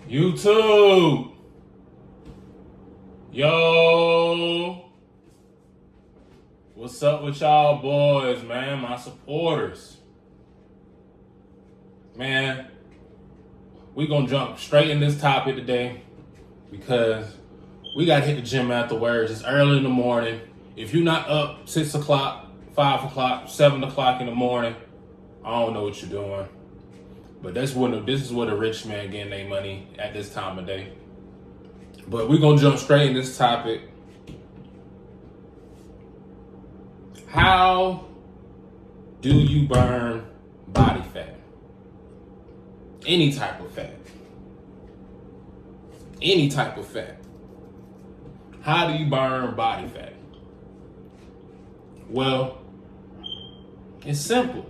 YouTube, yo, what's up with y'all boys, man? My supporters, man. We gonna jump straight in this topic today because we gotta hit the gym afterwards. It's early in the morning. If you're not up 6 o'clock, 5 o'clock, 7 o'clock in the morning, I don't know what you're doing. But this is where the rich man getting their money at this time of day. But we're gonna jump straight in this topic. How do you burn body fat? Any type of fat. Any type of fat. How do you burn body fat? Well, it's simple.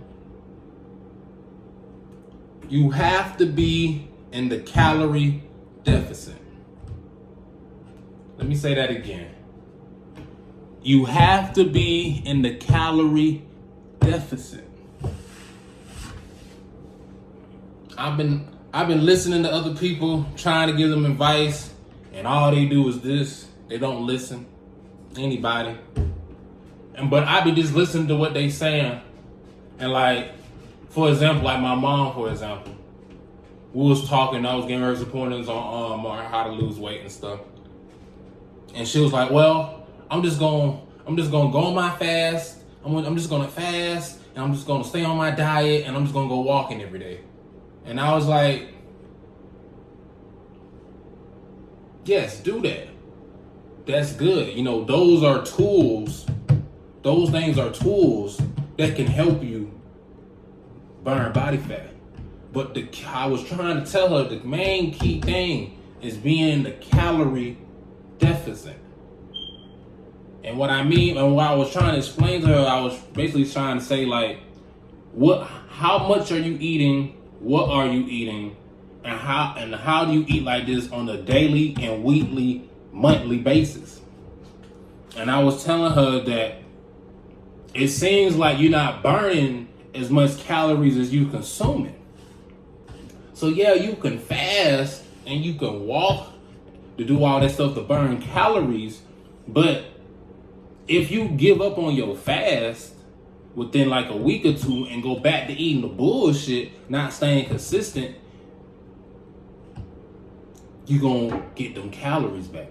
You have to be in the calorie deficit. Let me say that again. You have to be in the calorie deficit. I've been listening to other people trying to give them advice, and all they do is this. They don't listen. Anybody. But I be just listening to what they saying. And like, for example, like my mom, for example, we was talking, I was giving her some pointers on how to lose weight and stuff. And she was like, well, I'm just gonna go on my fast. I'm just gonna fast, and I'm just gonna stay on my diet, and I'm just gonna go walking every day. And I was like, yes, do that. That's good. You know, those are tools. Those things are tools that can help you burn body fat. But I was trying to tell her the main key thing is being the calorie deficit. And what I mean, and what I was trying to explain to her, I was basically trying to say, like, how much are you eating? What are you eating? And how do you eat like this on a daily and weekly, monthly basis? And I was telling her that it seems like you're not burning as much calories as you consuming. So yeah, you can fast and you can walk to do all that stuff to burn calories, but if you give up on your fast within like a week or two and go back to eating the bullshit, not staying consistent, you're gonna get them calories back.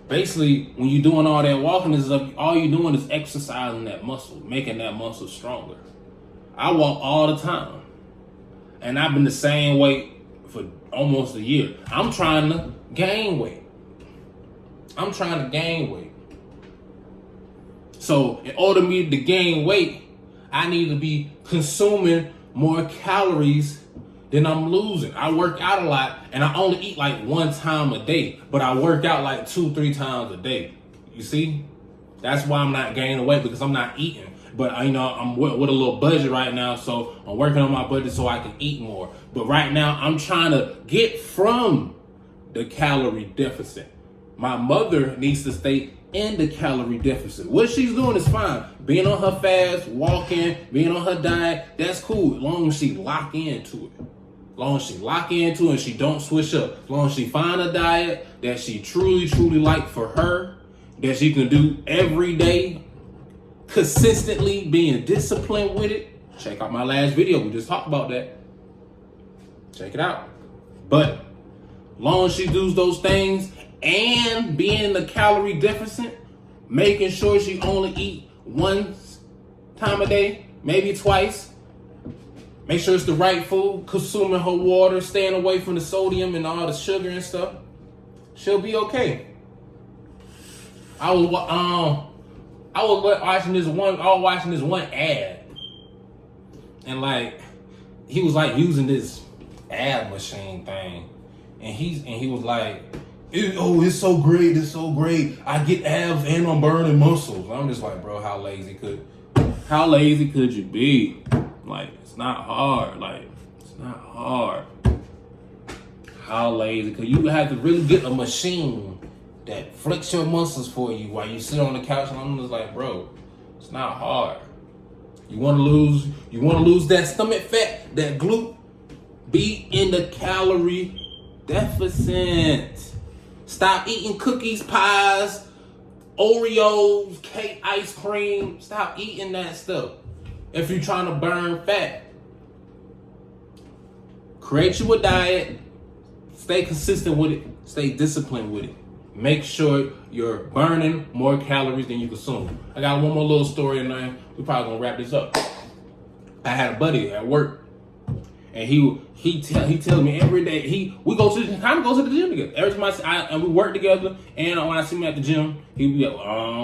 Basically, when you're doing all that walking and stuff, all you're doing is exercising that muscle, making that muscle stronger. I walk all the time. And I've been the same weight for almost a year. I'm trying to gain weight. So in order for me to gain weight, I need to be consuming more calories than I'm losing. I work out a lot, and I only eat like one time a day, but I work out like 2-3 times a day. You see? That's why I'm not gaining weight, because I'm not eating. But I'm with a little budget right now, so I'm working on my budget so I can eat more. But right now, I'm trying to get from the calorie deficit. My mother needs to stay in the calorie deficit. What she's doing is fine. Being on her fast, walking, being on her diet, that's cool, as long as she lock into it. As long as she lock into it and she don't switch up. As long as she find a diet that she truly, truly like for her, that she can do every day, consistently being disciplined with it. Check out my last video. We just talked about that. Check it out. But long as she does those things and being in the calorie deficit, making sure she only eat one time a day, maybe twice. Make sure it's the right food, consuming her water, staying away from the sodium and all the sugar and stuff. She'll be okay. I was watching this one ad, and like he was like using this ab machine thing, and he was like, it's so great, I get abs and I'm burning muscles. I'm just like, bro, how lazy could you be? Like, it's not hard. How lazy could you have to really get a machine that flex your muscles for you while you sit on the couch? And I'm just like, bro, it's not hard. You want to lose that stomach fat, that glute, Be in the calorie deficit. Stop eating cookies, pies, Oreos, cake, ice cream. Stop eating that stuff. If you're trying to burn fat, create you a diet. Stay consistent with it. Stay disciplined with it. Make sure you're burning more calories than you consume. I got one more little story, and then we probably gonna wrap this up. I had a buddy at work, and he tells me every day we go to the gym together. Every time and we work together, and when I see him at the gym, he'll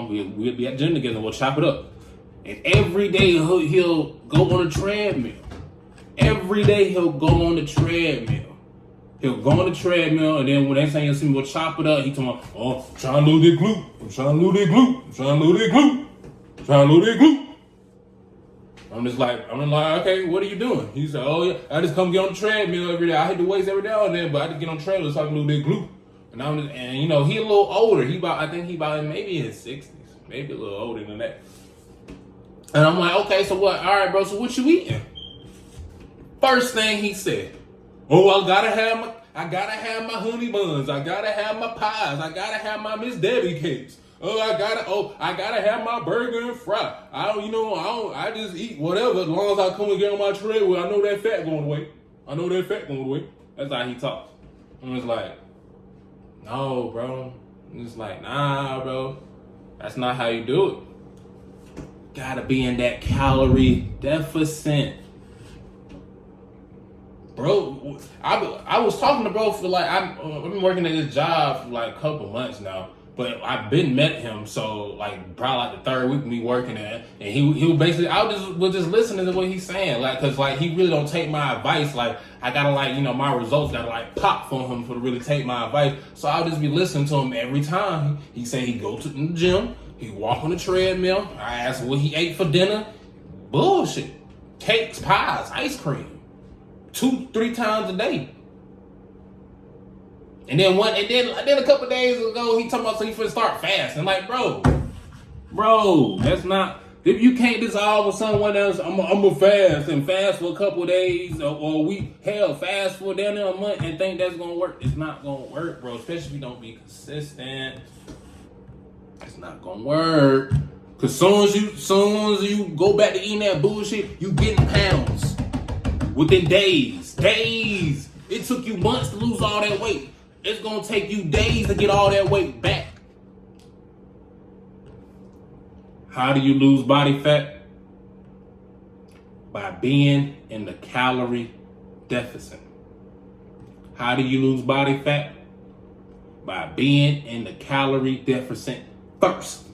be we'll be at the gym together. We'll chop it up, and every day he'll go on a treadmill. Every day he'll go on the treadmill. He'll go on the treadmill, and then when they say he'll see me, we'll chop it up. He talking about, oh, I'm trying to lose that glute. I'm trying to lose that glute. I'm trying to lose that glute. I'm trying to lose that glute. I'm like, okay, what are you doing? He said, oh yeah, I just come get on the treadmill every day. I hit the weights every now and then, but I just get on the treadmill so I can lose that glute. And you know, he a little older. I think he about maybe in his 60s, maybe a little older than that. And I'm like, okay, so what? All right, bro. So what you eating? First thing he said, oh, I gotta have my honey buns. I gotta have my pies. I gotta have my Miss Debbie cakes. I gotta have my burger and fry. I just eat whatever as long as I come and get on my treadmill. I know that fat going away. That's how he talks. And it's like, no, bro. And it's like, nah, bro. That's not how you do it. Gotta be in that calorie deficit. Bro, I was talking to bro for like, I've been working at this job for like a couple months now, but I've been met him, so like probably like the third week me working at, and he basically, I was just listening to what he's saying, like, cause like he really don't take my advice, like I gotta like, you know, my results gotta like pop for him to really take my advice, so I'll just be listening to him every time. He say he go to the gym, he walk on the treadmill, I ask what he ate for dinner, bullshit, cakes, pies, ice cream. 2-3 times a day. And then a couple days ago, he talking about so he finna start fasting. Like, bro, that's not, if you can't dissolve with someone else, I'm gonna fast and fast for a couple days or a week. Hell, fast for down there a month and think that's gonna work. It's not gonna work, bro. Especially if you don't be consistent. It's not gonna work. Cause soon as you go back to eating that bullshit, you getting pounds. Within days. It took you months to lose all that weight. It's gonna take you days to get all that weight back. How do you lose body fat? By being in the calorie deficit. How do you lose body fat? By being in the calorie deficit first.